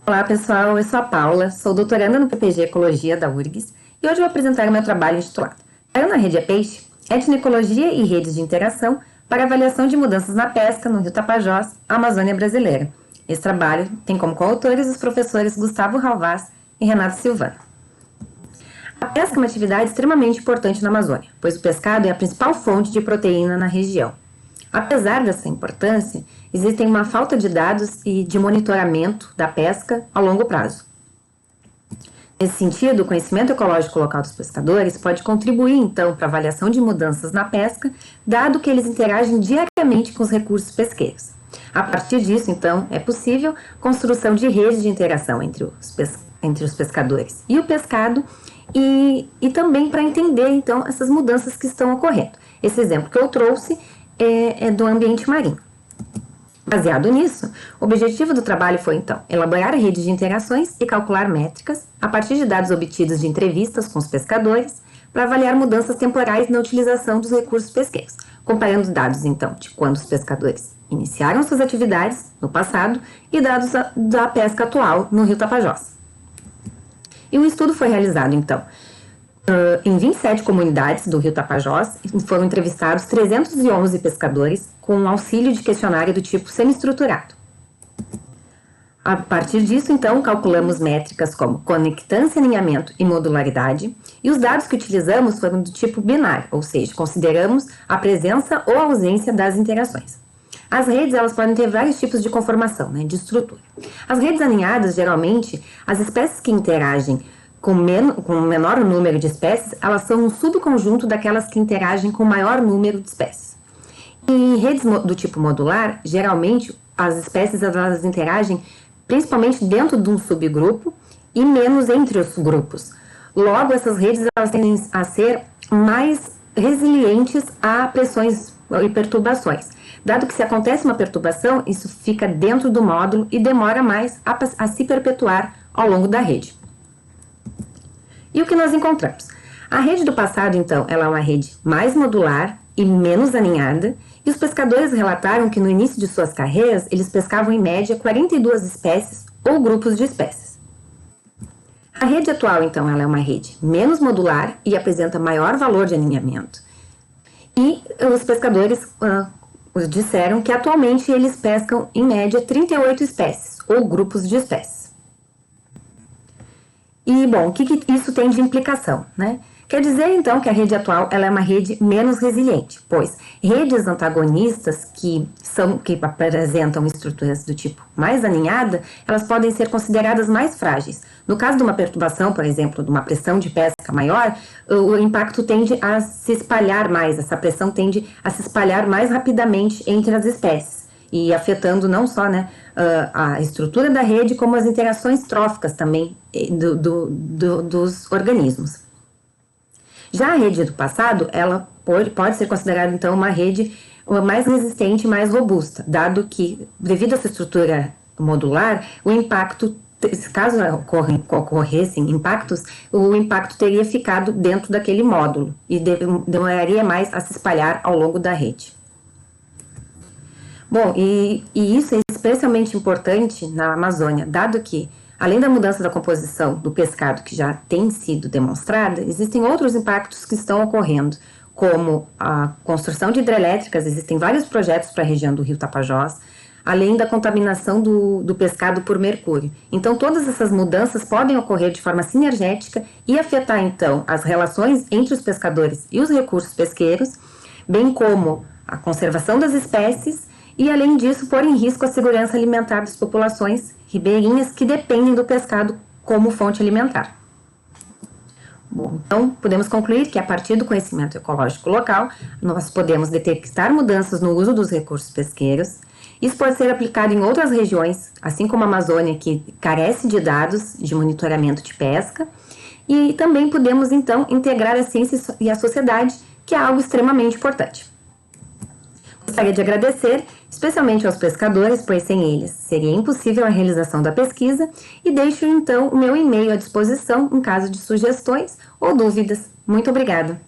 Olá pessoal, eu sou a Paula, sou doutoranda no PPG Ecologia da URGS e hoje vou apresentar o meu trabalho intitulado Caiu na Rede a Peixe, Etnoecologia e Redes de Interação para Avaliação de Mudanças na Pesca no Rio Tapajós, Amazônia Brasileira. Esse trabalho tem como coautores os professores Gustavo Halvaz e Renato Silvano. A pesca é uma atividade extremamente importante na Amazônia, pois o pescado é a principal fonte de proteína na região. Apesar dessa importância, existe uma falta de dados e de monitoramento da pesca a longo prazo. Nesse sentido, o conhecimento ecológico local dos pescadores pode contribuir, então, para a avaliação de mudanças na pesca, dado que eles interagem diariamente com os recursos pesqueiros. A partir disso, então, é possível a construção de redes de interação entre os pescadores e o pescado e também para entender, então, essas mudanças que estão ocorrendo. Esse exemplo que eu trouxe é do ambiente marinho. Baseado nisso, o objetivo do trabalho foi, então, elaborar redes de interações e calcular métricas a partir de dados obtidos de entrevistas com os pescadores para avaliar mudanças temporais na utilização dos recursos pesqueiros, comparando dados, então, de quando os pescadores iniciaram suas atividades no passado e dados da pesca atual no Rio Tapajós. E o estudo foi realizado, então, em 27 comunidades do Rio Tapajós, foram entrevistados 311 pescadores com auxílio de questionário do tipo semi-estruturado. A partir disso, então, calculamos métricas como conectância, alinhamento e modularidade, e os dados que utilizamos foram do tipo binário, ou seja, consideramos a presença ou ausência das interações. As redes, elas podem ter vários tipos de conformação, de estrutura. As redes alinhadas, geralmente, as espécies que interagem com menor número de espécies, elas são um subconjunto daquelas que interagem com maior número de espécies. Em redes do tipo modular, geralmente as espécies elas interagem principalmente dentro de um subgrupo e menos entre os grupos. Logo, essas redes elas tendem a ser mais resilientes a pressões e perturbações. Dado que se acontece uma perturbação, isso fica dentro do módulo e demora mais a se perpetuar ao longo da rede. E o que nós encontramos? A rede do passado, então, ela é uma rede mais modular e menos aninhada, e os pescadores relataram que no início de suas carreiras, eles pescavam em média 42 espécies ou grupos de espécies. A rede atual, então, ela é uma rede menos modular e apresenta maior valor de aninhamento. E os pescadores disseram que atualmente eles pescam em média 38 espécies ou grupos de espécies. E, bom, o que isso tem de implicação, Quer dizer, então, que a rede atual ela é uma rede menos resiliente, pois redes antagonistas que apresentam estruturas do tipo mais aninhada, elas podem ser consideradas mais frágeis. No caso de uma perturbação, por exemplo, de uma pressão de pesca maior, o impacto tende a se espalhar mais, essa pressão tende a se espalhar mais rapidamente entre as espécies, e afetando não só a estrutura da rede, como as interações tróficas também dos organismos. Já a rede do passado, ela pode ser considerada, então, uma rede mais resistente e mais robusta, dado que, devido a essa estrutura modular, o impacto, caso ocorressem impactos, o impacto teria ficado dentro daquele módulo e demoraria mais a se espalhar ao longo da rede. Bom, e isso é especialmente importante na Amazônia, dado que, além da mudança da composição do pescado que já tem sido demonstrada, existem outros impactos que estão ocorrendo, como a construção de hidrelétricas, existem vários projetos para a região do Rio Tapajós, além da contaminação do pescado por mercúrio. Então, todas essas mudanças podem ocorrer de forma sinergética e afetar, então, as relações entre os pescadores e os recursos pesqueiros, bem como a conservação das espécies e, além disso, pôr em risco a segurança alimentar das populações ribeirinhas que dependem do pescado como fonte alimentar. Bom, então, podemos concluir que, a partir do conhecimento ecológico local, nós podemos detectar mudanças no uso dos recursos pesqueiros. Isso pode ser aplicado em outras regiões, assim como a Amazônia, que carece de dados de monitoramento de pesca. E também podemos, então, integrar a ciência e a sociedade, que é algo extremamente importante. Gostaria de agradecer especialmente aos pescadores, pois sem eles seria impossível a realização da pesquisa, e deixo então o meu e-mail à disposição em caso de sugestões ou dúvidas. Muito obrigada!